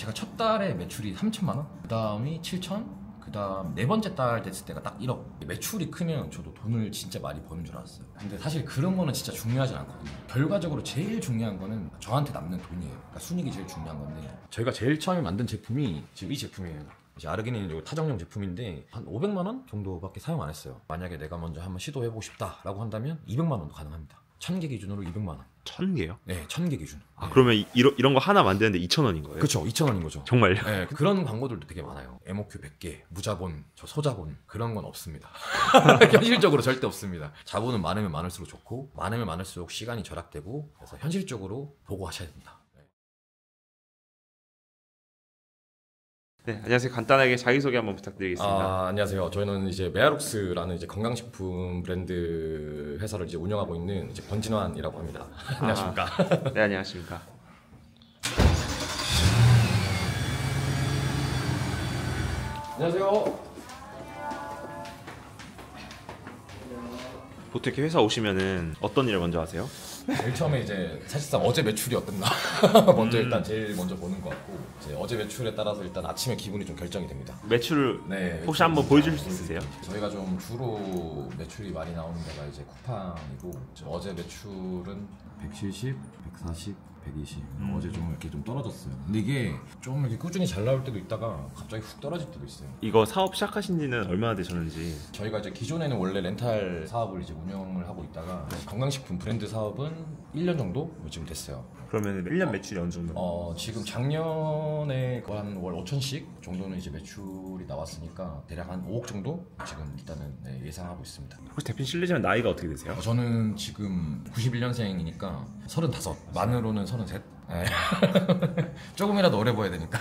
제가 첫 달에 매출이 3천만 원, 그 다음이 7천, 그 다음 네 번째 달 됐을 때가 딱 1억. 매출이 크면 저도 돈을 진짜 많이 버는 줄 알았어요. 근데 사실 그런 거는 진짜 중요하지 않거든요. 결과적으로 제일 중요한 거는 저한테 남는 돈이에요. 그러니까 순이익이 제일 중요한 건데, 저희가 제일 처음에 만든 제품이 지금 이 제품이에요. 이제 아르기닌 타정용 제품인데 한 500만 원 정도밖에 사용 안 했어요. 만약에 내가 먼저 한번 시도해보고 싶다라고 한다면 200만 원도 가능합니다. 1000개 기준으로 200만 원. 1000개요? 네, 1000개 기준. 아, 네. 그러면 이런 거 하나 만드는데 2,000원인 거예요? 그렇죠. 2,000원인 거죠. 정말요? 네, 그런 광고들도 되게 많아요. MOQ 100개, 무자본, 저 소자본, 그런 건 없습니다. 현실적으로 절대 없습니다. 자본은 많으면 많을수록 좋고, 많으면 많을수록 시간이 절약되고, 그래서 현실적으로 보고 하셔야 됩니다. 네, 안녕하세요. 간단하게 자기소개 한번 부탁드리겠습니다. 안녕하세요. 저희는 이제 메아룩스라는 이제 건강식품 브랜드 회사를 이제 운영하고 있는 이제 권진환이라고 합니다. 안녕하십니까? 네, 안녕하십니까? 안녕하세요. 보통 이렇게 회사 오시면은 어떤 일을 먼저 하세요? 제일 처음에 이제 사실상 어제 매출이 어땠나 먼저 일단 제일 먼저 보는 것 같고, 이제 어제 매출에 따라서 일단 아침에 기분이 좀 결정이 됩니다. 매출을 네, 혹시 한번 보여줄 수 있으세요? 저희가 좀 주로 매출이 많이 나오는 데가 이제 쿠팡이고, 어제 매출은 170, 140, 120. 어제 좀 이렇게 좀 떨어졌어요. 근데 이게 좀 이렇게 꾸준히 잘 나올 때도 있다가 갑자기 훅 떨어질 때도 있어요. 이거 사업 시작하신 지는 얼마나 되셨는지. 저희가 이제 기존에는 원래 렌탈 사업을 이제 운영을 하고 있다가 건강식품 브랜드 사업은 1년 정도 지금 됐어요. 그러면 1년 매출이 어느 정도? 지금 작년에 한 월 5천씩 정도는 이제 매출이 나왔으니까 대략 한 5억 정도 지금 일단은 예상하고 있습니다. 혹시 대표님 실례지만 나이가 어떻게 되세요? 저는 지금 91년생이니까 35, 만으로는 33. 네. 조금이라도 오래 보여야 되니까.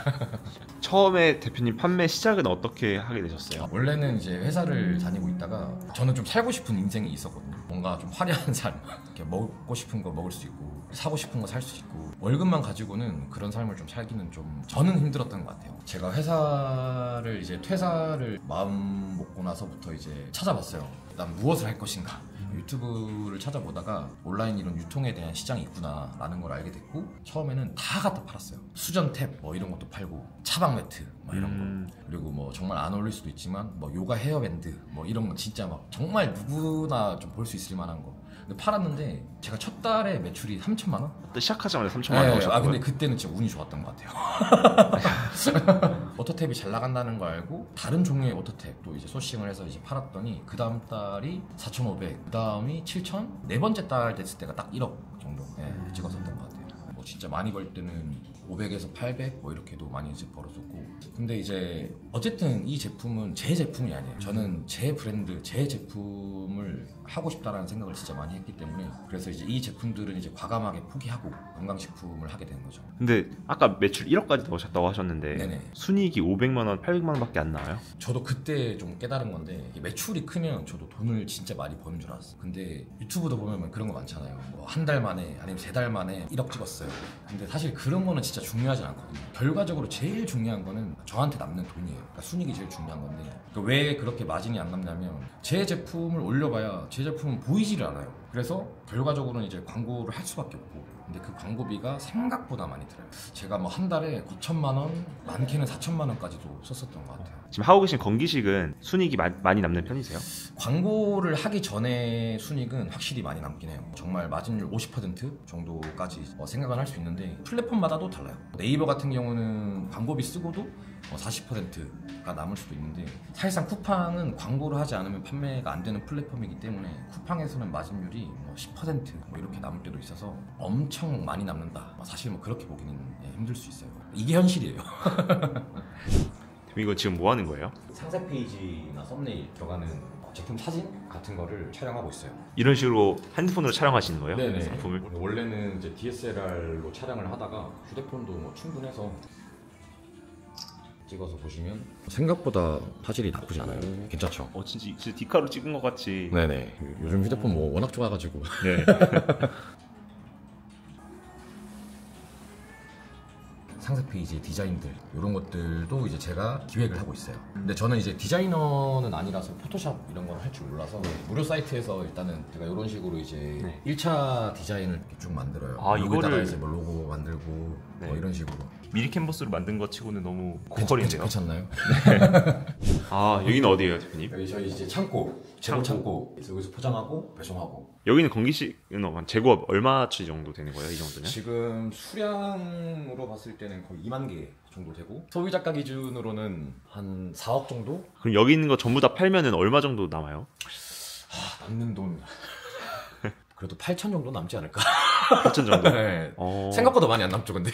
처음에 대표님 판매 시작은 어떻게 하게 되셨어요? 원래는 이제 회사를 다니고 있다가 저는 좀 살고 싶은 인생이 있었거든요. 뭔가 좀 화려한 삶, 이렇게 먹고 싶은 거 먹을 수 있고 사고 싶은 거 살 수 있고, 월급만 가지고는 그런 삶을 좀 살기는 좀 저는 힘들었던 것 같아요. 제가 회사를 이제 퇴사를 마음 먹고 나서부터 이제 찾아봤어요. 난 무엇을 할 것인가. 유튜브를 찾아보다가 온라인 이런 유통에 대한 시장이 있구나 라는 걸 알게 됐고, 처음에는 다 갖다 팔았어요. 수전탭 뭐 이런 것도 팔고, 차박 매트 뭐 이런 거, 그리고 뭐 정말 안 어울릴 수도 있지만 뭐 요가 헤어밴드 뭐 이런 거 진짜 막 정말 누구나 좀 볼 수 있을 만한 거 근데 팔았는데, 제가 첫 달에 매출이 3천만 원? 시작하자마자 3천만 원 나오셨고요. 근데 그때는 진짜 운이 좋았던 것 같아요. 워터탭이 잘 나간다는 거 알고 다른 종류의 워터탭도 이제 소싱을 해서 이제 팔았더니, 그 다음 달이 4,500, 그 다음이 7,000, 네 번째 달 됐을 때가 딱 1억 정도 찍었었던 것 같아요. 뭐 진짜 많이 벌 때는 500에서 800 뭐 이렇게도 많이 이제 벌었었고. 근데 이제 어쨌든 이 제품은 제 제품이 아니에요. 저는 제 브랜드, 제 제품을 하고 싶다라는 생각을 진짜 많이 했기 때문에, 그래서 이제 이 제품들은 이제 과감하게 포기하고 건강식품을 하게 되는 거죠. 근데 아까 매출 1억까지 넣으셨다고 하셨는데, 네네. 순이익이 500만 원, 800만 원밖에 안 나와요? 저도 그때 좀 깨달은 건데, 매출이 크면 저도 돈을 진짜 많이 버는 줄 알았어요. 근데 유튜브도 보면 그런 거 많잖아요. 뭐 한 달 만에 아니면 3달 만에 1억 찍었어요. 근데 사실 그런 거는 진짜 중요하지 않거든요. 결과적으로 제일 중요한 거는 저한테 남는 돈이에요. 그러니까 순이익이 제일 중요한 건데, 그러니까 왜 그렇게 마진이 안 남냐면, 제 제품을 올려봐야 제 제품은 보이지를 않아요. 그래서 결과적으로는 이제 광고를 할 수밖에 없고, 근데 그 광고비가 생각보다 많이 들어요. 제가 뭐 한 달에 9천만 원, 많게는 4천만 원까지도 썼었던 것 같아요. 지금 하고 계신 건기식은 순이익이 많이 남는 편이세요? 광고를 하기 전에 순이익은 확실히 많이 남긴 해요. 정말 마진율 50% 정도까지 생각을 할 수 있는데, 플랫폼마다도 달라요. 네이버 같은 경우는 광고비 쓰고도 40%가 남을 수도 있는데, 사실상 쿠팡은 광고를 하지 않으면 판매가 안 되는 플랫폼이기 때문에 쿠팡에서는 마진율이 10% 이렇게 남을 때도 있어서 엄청 많이 남는다. 사실 그렇게 보기는 힘들 수 있어요. 이게 현실이에요. 이거 지금 뭐 하는 거예요? 상세 페이지나 썸네일 들어가는 제품 사진 같은 거를 촬영하고 있어요. 이런 식으로 핸드폰으로 촬영하시는 거예요? 네네. 상품을? 원래는 이제 DSLR로 촬영을 하다가 휴대폰도 충분해서 찍어서 보시면 생각보다 화질이 나쁘지 않아요. 괜찮죠? 진짜 디카로 찍은 것 같이. 네네. 요즘 휴대폰 뭐 워낙 좋아가지고. 네. 상세 페이지 디자인들 이런 것들도 이제 제가 기획을 하고 있어요. 근데 저는 이제 디자이너는 아니라서 포토샵 이런 건 할 줄 몰라서 무료 사이트에서 일단은 제가 이런 식으로 이제 1차 디자인을 이렇게 쭉 만들어요. 여기다가 이제 뭐 로고 만들고 뭐 이런 식으로. 미리 캔버스로 만든 것 치고는 너무 고퀄인데요. 괜찮나요? 아, 여기는 어디예요, 대표님? 여기 저희 이제 창고, 재고 창고. 여기서 포장하고 배송하고. 여기는 건기식은 재고가 얼마치 정도 되는 거예요, 이 정도면? 지금 수량으로 봤을 때는 거의 2만 개 정도 되고 소비자가 기준으로는 한 4억 정도? 그럼 여기 있는 거 전부 다 팔면은 얼마 정도 남아요? 남는 돈 그래도 8천 정도 남지 않을까? 8천 정도? 네. 생각보다 많이 안 남죠 근데.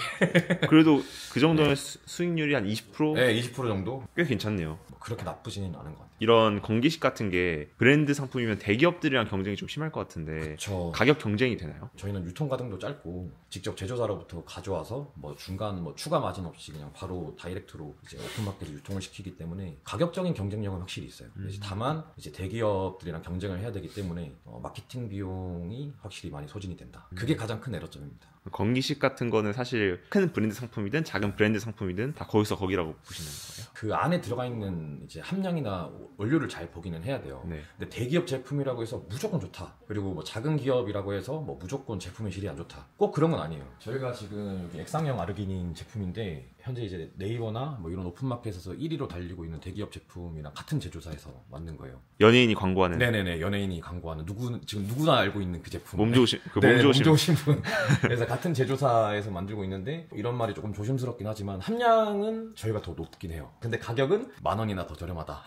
그래도 그 정도면 수익률이 한 20%? 네, 20% 정도? 꽤 괜찮네요. 뭐 그렇게 나쁘지는 않은 것 같아요. 이런 건기식 같은 게 브랜드 상품이면 대기업들이랑 경쟁이 좀 심할 것 같은데 그쵸. 가격 경쟁이 되나요? 저희는 유통 과정도 짧고 직접 제조사로부터 가져와서 뭐 중간 뭐 추가 마진 없이 그냥 바로 다이렉트로 이제 오픈마켓에 유통을 시키기 때문에 가격적인 경쟁력은 확실히 있어요. 다만 이제 대기업들이랑 경쟁을 해야 되기 때문에 마케팅 비용이 확실히 많이 소진이 된다. 그게 가장 큰 애로점입니다. 건기식 같은 거는 사실 큰 브랜드 상품이든 작은 브랜드 상품이든 다 거기서 거기라고 보시는 거예요? 그 안에 들어가 있는 이제 함량이나 원료를 잘 보기는 해야 돼요. 네. 근데 대기업 제품이라고 해서 무조건 좋다. 그리고 뭐 작은 기업이라고 해서 뭐 무조건 제품의 질이 안 좋다. 꼭 그런 건 아니에요. 저희가 지금 여기 액상형 아르기닌 제품인데 현재 이제 네이버나 뭐 이런 오픈마켓에서 1위로 달리고 있는 대기업 제품이랑 같은 제조사에서 만든 거예요. 연예인이 광고하는? 네네네, 연예인이 광고하는 지금 누구나 알고 있는 그 제품. 몸 좋으신 몸 좋으신 분. 그래서 같은 제조사에서 만들고 있는데 이런 말이 조금 조심스럽긴 하지만 함량은 저희가 더 높긴 해요. 근데 가격은 10,000원이나 더 저렴하다.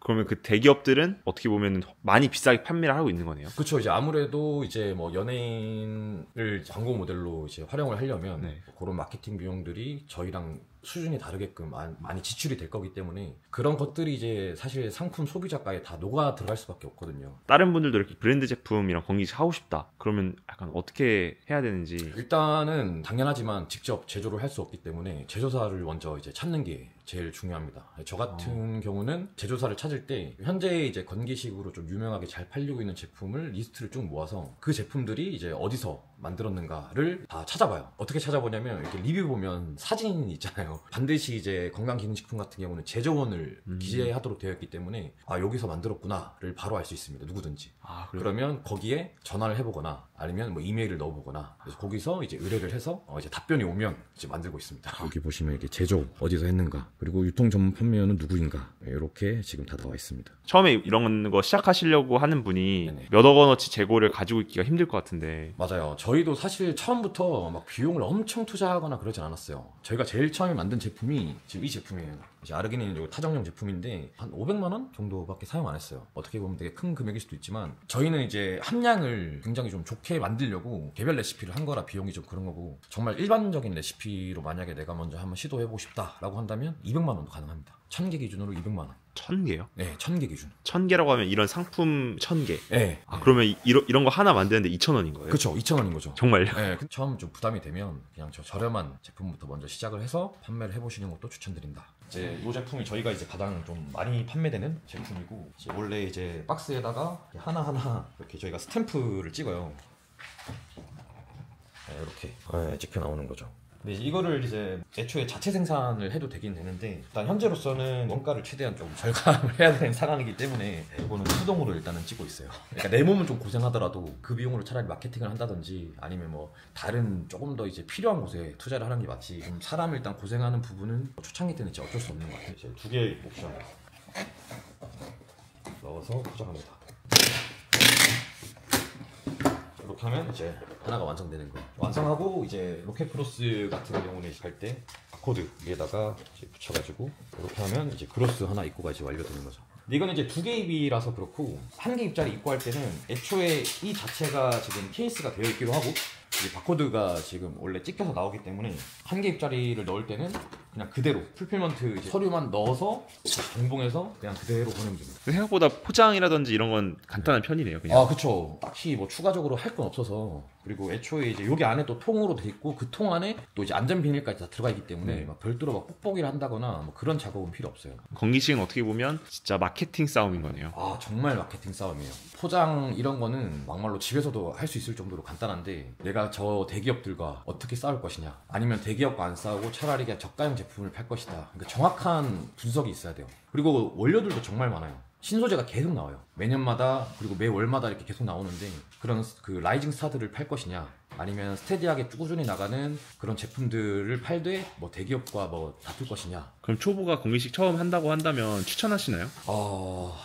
그러면 그 대기업들은 어떻게 보면 많이 비싸게 판매를 하고 있는 거네요. 그렇죠. 이제 아무래도 이제 뭐 연예인을 광고 모델로 이제 활용을 하려면 그런 마케팅 비용들이 저희랑 수준이 다르게끔 많이 지출이 될 거기 때문에 그런 것들이 이제 사실 상품 소비자가에 다 녹아 들어갈 수밖에 없거든요. 다른 분들도 이렇게 브랜드 제품이랑 건기식 하고 싶다 그러면 약간 어떻게 해야 되는지. 일단은 당연하지만 직접 제조를 할 수 없기 때문에 제조사를 먼저 이제 찾는 게 제일 중요합니다. 저 같은 경우는 제조사를 찾을 때 현재 이제 건기식으로 좀 유명하게 잘 팔리고 있는 제품을 리스트를 쭉 모아서 그 제품들이 이제 어디서 만들었는가를 다 찾아봐요. 어떻게 찾아보냐면 이렇게 리뷰 보면 사진이 있잖아요. 반드시 이제 건강기능식품 같은 경우는 제조원을 기재하도록 되어 있기 때문에 아 여기서 만들었구나를 바로 알 수 있습니다. 누구든지. 그러면 거기에 전화를 해보거나 아니면 뭐 이메일을 넣어보거나 그래서 거기서 이제 의뢰를 해서 이제 답변이 오면 이제 만들고 있습니다. 여기 보시면 이렇게 제조 어디서 했는가 그리고 유통 전문 판매원은 누구인가 이렇게 지금 다 나와 있습니다. 처음에 이런 거 시작하시려고 하는 분이 몇억 원어치 재고를 가지고 있기가 힘들 것 같은데. 맞아요. 저희도 사실 처음부터 막 비용을 엄청 투자하거나 그러진 않았어요. 저희가 제일 처음에 만든 제품이 지금 이 제품이에요. 이제 아르기닌 타정용 제품인데 한 500만 원 정도밖에 사용 안 했어요. 어떻게 보면 되게 큰 금액일 수도 있지만 저희는 이제 함량을 굉장히 좀 좋게 만들려고 개별 레시피를 한 거라 비용이 좀 그런 거고 정말 일반적인 레시피로 만약에 내가 먼저 한번 시도해보고 싶다라고 한다면 200만 원도 가능합니다. 1000개 기준으로 200만 원. 1000개요? 네, 1000개 기준. 1000개라고 하면 이런 상품 1000개. 네. 그러면 이런 거 하나 만드는데 2,000원인 거예요? 그렇죠. 2,000원인 거죠. 정말요? 네. 처음 좀 부담이 되면 그냥 저렴한 제품부터 먼저 시작을 해서 판매를 해보시는 것도 추천드린다. 이제 이 제품이 저희가 이제 가장 좀 많이 판매되는 제품이고 이제 원래 이제 박스에다가 하나하나 이렇게 저희가 스탬프를 찍어요. 네, 이렇게 찍혀 나오는 거죠. 근데 이거를 이제 애초에 자체 생산을 해도 되긴 되는데 일단 현재로서는 원가를 최대한 좀 절감을 해야 되는 상황이기 때문에 이거는 수동으로 일단은 찍고 있어요. 그러니까 내 몸은 좀 고생하더라도 그 비용으로 차라리 마케팅을 한다든지 아니면 뭐 다른 조금 더 이제 필요한 곳에 투자를 하는 게 맞지 좀 사람을 일단 고생하는 부분은 초창기 때는 진짜 어쩔 수 없는 것 같아요. 이제 두 개의 옵션 넣어서 포장합니다. 이렇게 하면 이제 하나가 완성되는 거예요. 완성하고 이제 로켓크로스 같은 경우는 갈 때 바코드 위에다가 이제 붙여가지고 이렇게 하면 이제 크로스 하나 입고가 이제 완료되는 거죠. 근데 이거는 이제 2개 입이라서 그렇고 1개 입자리 입고 할 때는 애초에 이 자체가 지금 케이스가 되어 있기도 하고 이 바코드가 지금 원래 찍혀서 나오기 때문에 1개 입자리를 넣을 때는 그냥 그대로 풀필먼트 이제 서류만 넣어서 동봉해서 그냥 그대로 보내면 됩니다. 생각보다 포장이라든지 이런 건 간단한 편이네요. 그냥. 그쵸. 딱히 뭐 추가적으로 할 건 없어서 그리고 애초에 이제 여기 안에 또 통으로 돼 있고 그 통 안에 또 이제 안전 비닐까지 다 들어가 있기 때문에 막 별도로 막 뽁뽁이를 한다거나 뭐 그런 작업은 필요 없어요. 건기식은 어떻게 보면 진짜 마케팅 싸움인 거네요. 아 정말 마케팅 싸움이에요. 포장 이런 거는 막말로 집에서도 할 수 있을 정도로 간단한데 내가 저 대기업들과 어떻게 싸울 것이냐, 아니면 대기업과 안 싸우고 차라리 그냥 저가형 제품을 팔 것이다. 그러니까 정확한 분석이 있어야 돼요. 그리고 원료들도 정말 많아요. 신소재가 계속 나와요. 매년마다 그리고 매 월마다 이렇게 계속 나오는데 그런 그 라이징 스타들을 팔 것이냐, 아니면 스테디하게 꾸준히 나가는 그런 제품들을 팔되 뭐 대기업과 뭐 다툴 것이냐. 그럼 초보가 건기식 처음 한다고 한다면 추천하시나요?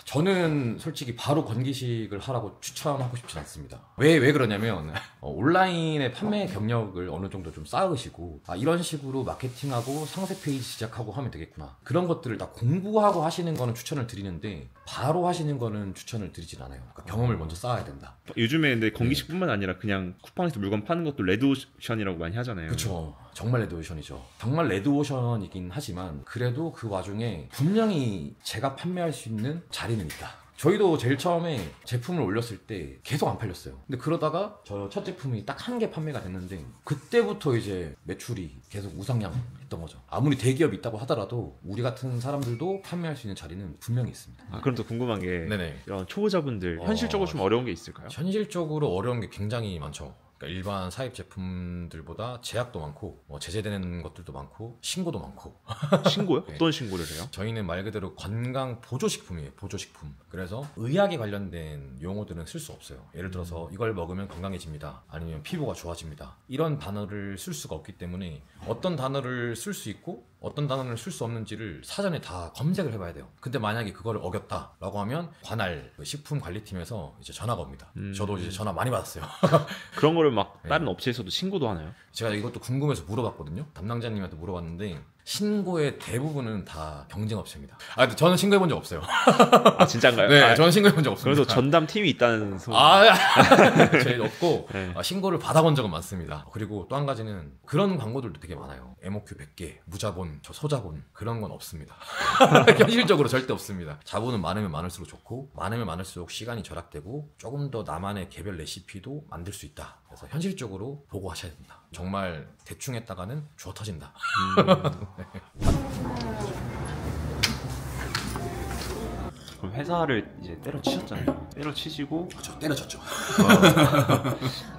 저는 솔직히 바로 건기식을 하라고 추천하고 싶진 않습니다. 왜 그러냐면 온라인의 판매 경력을 어느 정도 좀 쌓으시고 이런 식으로 마케팅하고 상세 페이지 시작하고 하면 되겠구나, 그런 것들을 다 공부하고 하시는 거는 추천을 드리는데 바로 하시는 거는 추천을 드리진 않아요. 그러니까 경험을 먼저 쌓아야 된다. 요즘에 근데 건기식뿐만 아니라 그냥 쿠팡에서 물건 파는 것도 레드오션이라고 많이 하잖아요. 그렇죠. 정말 레드오션이죠. 정말 레드오션이긴 하지만 그래도 그 와중에 분명히 제가 판매할 수 있는 자리는 있다. 저희도 제일 처음에 제품을 올렸을 때 계속 안 팔렸어요. 근데 그러다가 저 첫 제품이 딱 한 개 판매가 됐는데 그때부터 이제 매출이 계속 우상향했던 거죠. 아무리 대기업이 있다고 하더라도 우리 같은 사람들도 판매할 수 있는 자리는 분명히 있습니다. 그럼 또 궁금한 게 네네. 이런 초보자분들 현실적으로 좀 어려운 게 있을까요? 현실적으로 어려운 게 굉장히 많죠. 그러니까 일반 사입 제품들보다 제약도 많고 제재되는 것들도 많고 신고도 많고. 신고요? 네. 어떤 신고를 해요? 저희는 말 그대로 건강 보조식품이에요. 보조식품. 그래서 의학에 관련된 용어들은 쓸 수 없어요. 예를 들어서 이걸 먹으면 건강해집니다, 아니면 피부가 좋아집니다, 이런 단어를 쓸 수가 없기 때문에 어떤 단어를 쓸 수 있고 어떤 단어를 쓸 수 없는지를 사전에 다 검색을 해봐야 돼요. 근데 만약에 그거를 어겼다라고 하면 관할 식품관리팀에서 이제 전화가 옵니다. 저도 이제 전화 많이 받았어요. 그런 거를 막 네. 다른 업체에서도 신고도 하나요? 제가 이것도 궁금해서 물어봤거든요. 담당자님한테 물어봤는데 신고의 대부분은 다 경쟁업체입니다. 근데 저는 신고해본 적 없어요. 진짜인가요? 네, 저는 신고해본 적 없습니다. 그래서 전담 팀이 있다는 소문. 저희 없고 네. 신고를 받아본 적은 많습니다. 그리고 또 한 가지는 그런 광고들도 되게 많아요. MOQ 100개, 무자본, 소자본, 그런 건 없습니다. 현실적으로 절대 없습니다. 자본은 많으면 많을수록 좋고 많으면 많을수록 시간이 절약되고 조금 더 나만의 개별 레시피도 만들 수 있다. 그래서 현실적으로 보고 하셔야 된다. 정말 대충 했다가는 주워 터진다. 그럼 회사를 이제 때려치셨잖아요. 때려치시고 저 때려졌죠.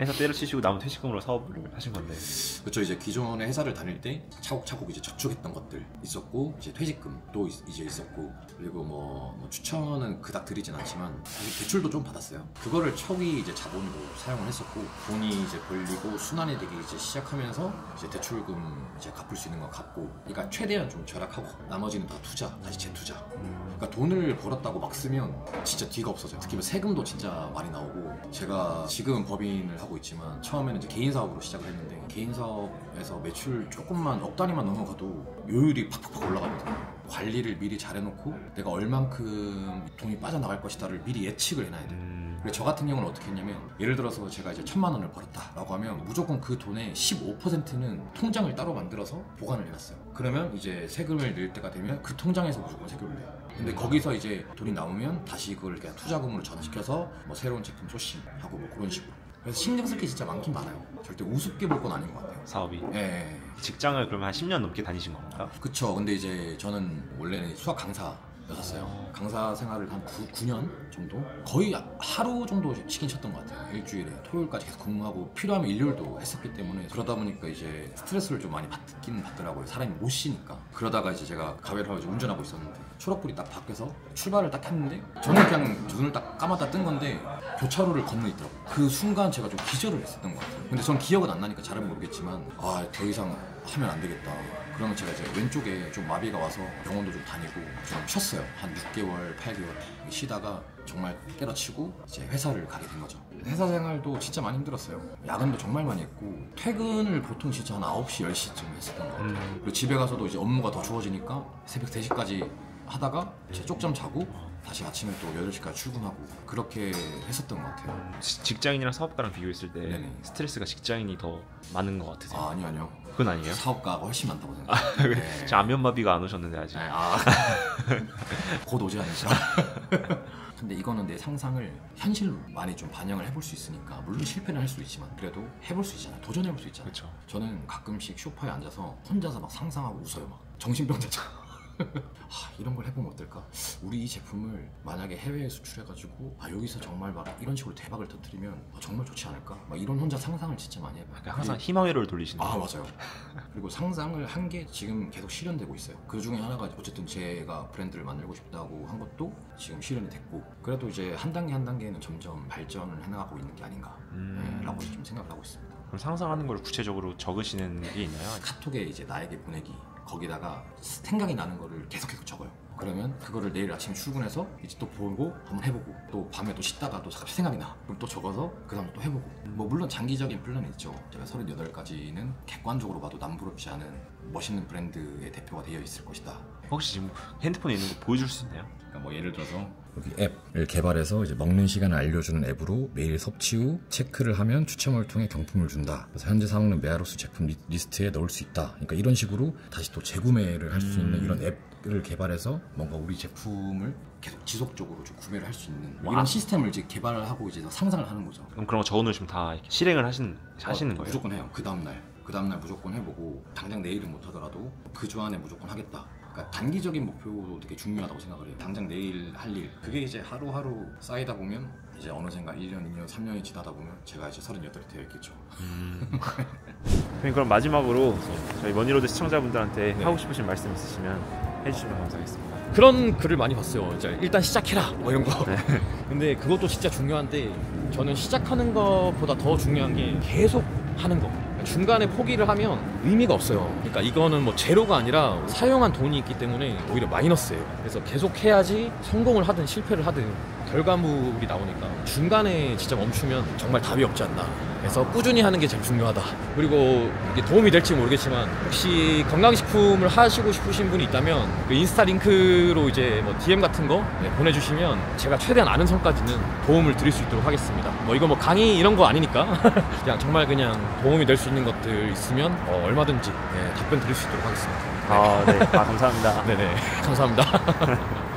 회사 때려치시고 남은 퇴직금으로 사업을 하신 건데. 그렇죠. 이제 기존에 회사를 다닐 때 차곡차곡 이제 저축했던 것들 있었고, 이제 퇴직금도 이제 있었고, 그리고 뭐 추천은 그닥 드리진 않지만 사실 대출도 좀 받았어요. 그거를 척이 이제 자본으로 사용을 했었고, 돈이 이제 벌리고 순환이 되기 이제 시작하면서 이제 대출금 이제 갚을 수 있는 거 갚고, 그러니까 최대한 좀 절약하고 나머지는 다 투자, 다시 재투자. 그러니까 돈을 벌었다고 막 쓰면 진짜 뒤가 없어져요. 특히 뭐 세금도 진짜 많이 나오고, 제가 지금은 법인을 하고 있지만 처음에는 이제 개인 사업으로 시작을 했는데 개인 사업에서 매출 조금만 억 단위만 넘어가도 요율이 팍팍팍 올라갑니다. 관리를 미리 잘해놓고 내가 얼만큼 돈이 빠져나갈 것이다를 미리 예측을 해놔야 돼요. 그래서 저 같은 경우는 어떻게 했냐면, 예를 들어서 제가 이제 1000만 원을 벌었다 라고 하면 무조건 그 돈의 15%는 통장을 따로 만들어서 보관을 해놨어요. 그러면 이제 세금을 낼 때가 되면 그 통장에서 무조건 세금을 내요. 근데 거기서 이제 돈이 나오면 다시 그걸 그냥 투자금으로 전환시켜서 뭐 새로운 제품 소싱하고 뭐 그런 식으로. 그래서 신경 쓸 게 진짜 많긴 많아요. 절대 우습게 볼 건 아닌 것 같아요. 사업이. 예. 직장을 그러면 한 10년 넘게 다니신 겁니까? 그쵸. 근데 이제 저는 원래는 수학 강사였었어요. 강사 생활을 한 9년 정도? 거의 하루 정도 치킨 쳤던 것 같아요. 일주일에. 토요일까지 계속 근무하고 필요하면 일요일도 했었기 때문에, 그러다 보니까 이제 스트레스를 좀 많이 받긴 받더라고요. 사람이 못 쉬니까. 그러다가 이제 제가 가게를 하고 이제 운전하고 있었는데 초록불이 딱 바뀌어서 출발을 딱 했는데 저는 그냥 눈을 딱 감았다 뜬 건데 교차로를 건너 있더라고요. 그 순간 제가 좀 기절을 했었던 것 같아요. 근데 전 기억은 안 나니까 잘은 모르겠지만 더 이상 하면 안 되겠다. 그러면 제가 이제 왼쪽에 좀 마비가 와서 병원도 좀 다니고 좀 쉬었어요. 한 6개월, 8개월 쉬다가 정말 때려치고 이제 회사를 가게 된 거죠. 회사 생활도 진짜 많이 힘들었어요. 야근도 정말 많이 했고 퇴근을 보통 진짜 한 9시, 10시쯤 했었던 것 같아요. 그리고 집에 가서도 이제 업무가 더 주어지니까 새벽 3시까지 하다가 이제 쪽잠 자고 다시 아침에 또 8시까지 출근하고 그렇게 했었던 것 같아요. 직장인이랑 사업가랑 비교했을 때 네네. 스트레스가 직장인이 더 많은 것 같으세요? 아니요. 그건 아니에요? 사업가가 훨씬 많다고 생각해요. 네. 저 안면마비가 안 오셨는데 아직. 곧 오지 않을까. 근데 이거는 내 상상을 현실로 많이 좀 반영을 해볼 수 있으니까 물론 실패는 할 수 있지만 그래도 해볼 수 있잖아요. 도전해볼 수 있잖아요. 그쵸. 저는 가끔씩 소파에 앉아서 혼자서 막 상상하고 웃어요. 막 정신병자처럼. 이런 걸 해보면 어떨까? 우리 이 제품을 만약에 해외에 수출해가지고 여기서 정말 막 이런 식으로 대박을 터뜨리면 정말 좋지 않을까? 막 이런 혼자 상상을 진짜 많이 해봐요. 그러니까 항상 희망회로를 돌리시는 거예요. 맞아요. 그리고 상상을 한 게 지금 계속 실현되고 있어요. 그 중에 하나가 어쨌든 제가 브랜드를 만들고 싶다고 한 것도 지금 실현이 됐고, 그래도 이제 한 단계 한 단계는 점점 발전을 해나가고 있는 게 아닌가 라고 좀 생각을 하고 있습니다. 그럼 상상하는 걸 구체적으로 적으시는 게 있나요? 카톡에 이제 나에게 보내기, 거기다가 생각이 나는 거를 계속 적어요. 그러면 그거를 내일 아침 출근해서 이제 또 보고 한번 해보고, 또 밤에 또 씻다가 또 생각이 나 그럼 또 적어서 그 다음에 또 해보고. 뭐 물론 장기적인 플랜이 있죠. 제가 38까지는 객관적으로 봐도 남부럽지 않은 멋있는 브랜드의 대표가 되어 있을 것이다. 혹시 지금 핸드폰에 있는 거 보여줄 수 있나요? 그러니까 뭐 예를 들어서 여기 앱을 개발해서 이제 먹는 시간을 알려주는 앱으로 매일 섭취 후 체크를 하면 추첨을 통해 경품을 준다. 그래서 현재 사먹는 메아로스 제품 리스트에 넣을 수 있다. 그러니까 이런 식으로 다시 또 재구매를 할 수 있는 이런 앱을 개발해서 뭔가 우리 제품을 계속 지속적으로 좀 구매를 할 수 있는 이런 시스템을 이제 개발을 하고 이제 상상을 하는 거죠. 그럼 그런 거 적어놓으시면 다 이렇게 실행을 하시는 거예요? 무조건 해요. 그 다음날 무조건 해보고, 당장 내일은 못하더라도 그 주 안에 무조건 하겠다. 그러니까 단기적인 목표도 되게 중요하다고 생각을 해요. 당장 내일 할 일, 그게 이제 하루하루 쌓이다 보면 이제 어느샌가 1년, 2년, 3년이 지나다 보면 제가 이제 38이 되어 있겠죠. 그럼 마지막으로 저희 머니로드 시청자분들한테 하고 싶으신 말씀 있으시면 해주시면 감사하겠습니다. 그런 글을 많이 봤어요. 이제 일단 시작해라 뭐 이런 거. 근데 그것도 진짜 중요한데 저는 시작하는 것보다 더 중요한 게 계속 하는 거. 중간에 포기를 하면 의미가 없어요. 그러니까 이거는 뭐 제로가 아니라 사용한 돈이 있기 때문에 오히려 마이너스예요. 그래서 계속 해야지 성공을 하든 실패를 하든 결과물이 나오니까 중간에 진짜 멈추면 정말 답이 없지 않나. 그래서 꾸준히 하는 게 제일 중요하다. 그리고 이게 도움이 될지 모르겠지만 혹시 건강식품을 하시고 싶으신 분이 있다면 그 인스타 링크로 이제 뭐 DM 같은 거 보내주시면 제가 최대한 아는 선까지는 도움을 드릴 수 있도록 하겠습니다. 뭐 이거 뭐 강의 이런 거 아니니까 그냥 도움이 될 수 있는 것들 있으면 얼마든지 답변 드릴 수 있도록 하겠습니다. 네. 감사합니다. 네네. 감사합니다.